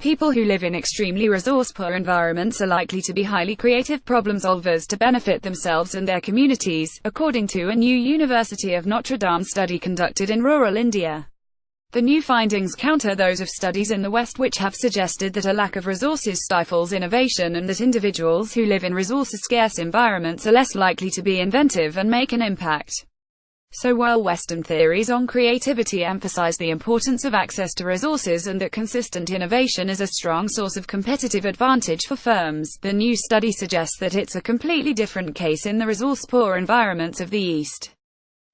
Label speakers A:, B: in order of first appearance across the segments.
A: People who live in extremely resource-poor environments are likely to be highly creative problem solvers to benefit themselves and their communities, according to a new University of Notre Dame study conducted in rural India. The new findings counter those of studies in the West which have suggested that a lack of resources stifles innovation and that individuals who live in resource-scarce environments are less likely to be inventive and make an impact. So while Western theories on creativity emphasize the importance of access to resources and that consistent innovation is a strong source of competitive advantage for firms, the new study suggests that it's a completely different case in the resource-poor environments of the East.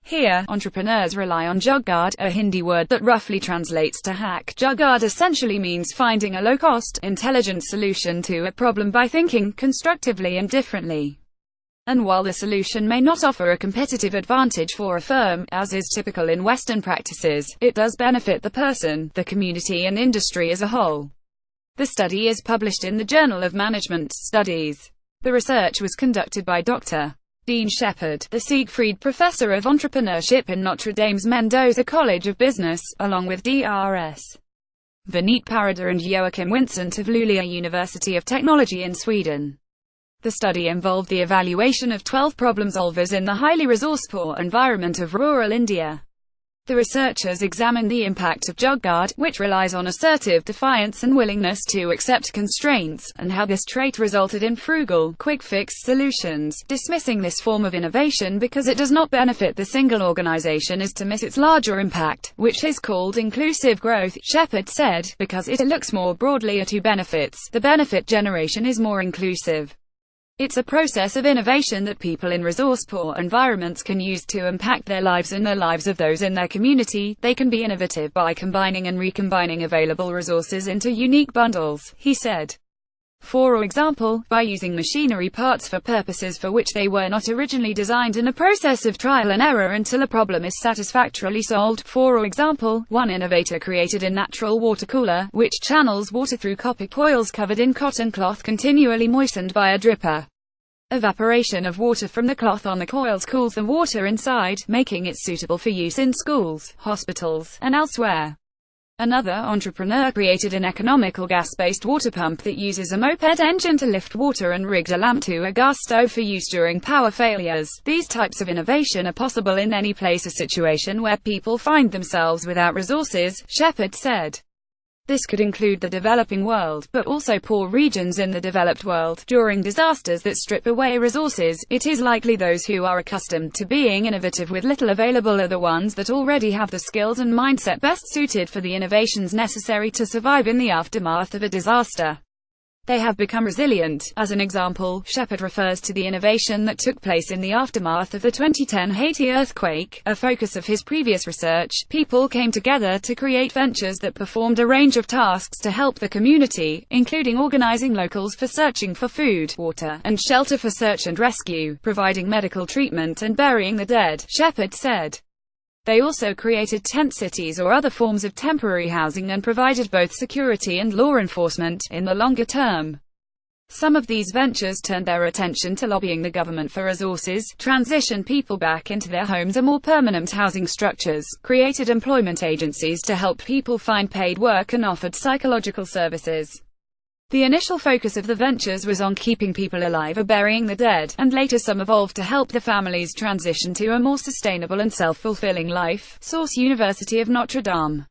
A: Here, entrepreneurs rely on jugaad, a Hindi word that roughly translates to hack. Jugaad essentially means finding a low-cost, intelligent solution to a problem by thinking constructively and differently. And while the solution may not offer a competitive advantage for a firm, as is typical in Western practices, it does benefit the person, the community and industry as a whole. The study is published in the Journal of Management Studies. The research was conducted by Dr. Dean Shepard, the Siegfried Professor of Entrepreneurship in Notre Dame's Mendoza College of Business, along with Drs. Vineet Parada and Joachim Vincent of Luleå University of Technology in Sweden. The study involved the evaluation of 12 problem solvers in the highly resource-poor environment of rural India. The researchers examined the impact of jugaad, which relies on assertive defiance and willingness to accept constraints, and how this trait resulted in frugal, quick-fix solutions. Dismissing this form of innovation because it does not benefit the single organization is to miss its larger impact, which is called inclusive growth, Shepard said, because it looks more broadly at who benefits. The benefit generation is more inclusive. It's a process of innovation that people in resource-poor environments can use to impact their lives and the lives of those in their community. They can be innovative by combining and recombining available resources into unique bundles, he said. For example, by using machinery parts for purposes for which they were not originally designed in a process of trial and error until a problem is satisfactorily solved. For example, one innovator created a natural water cooler, which channels water through copper coils covered in cotton cloth continually moistened by a dripper. Evaporation of water from the cloth on the coils cools the water inside, making it suitable for use in schools, hospitals, and elsewhere. Another entrepreneur created an economical gas-based water pump that uses a moped engine to lift water and rigged a lamp to a gas stove for use during power failures. These types of innovation are possible in any place or situation where people find themselves without resources, Shepard said. This could include the developing world, but also poor regions in the developed world. During disasters that strip away resources, it is likely those who are accustomed to being innovative with little available are the ones that already have the skills and mindset best suited for the innovations necessary to survive in the aftermath of a disaster. They have become resilient. As an example, Shepard refers to the innovation that took place in the aftermath of the 2010 Haiti earthquake, a focus of his previous research. People came together to create ventures that performed a range of tasks to help the community, including organizing locals for searching for food, water, and shelter for search and rescue, providing medical treatment and burying the dead, Shepard said. They also created tent cities or other forms of temporary housing and provided both security and law enforcement in the longer term. Some of these ventures turned their attention to lobbying the government for resources, transitioned people back into their homes or more permanent housing structures, created employment agencies to help people find paid work and offered psychological services. The initial focus of the ventures was on keeping people alive or burying the dead, and later some evolved to help the families transition to a more sustainable and self-fulfilling life. Source: University of Notre Dame.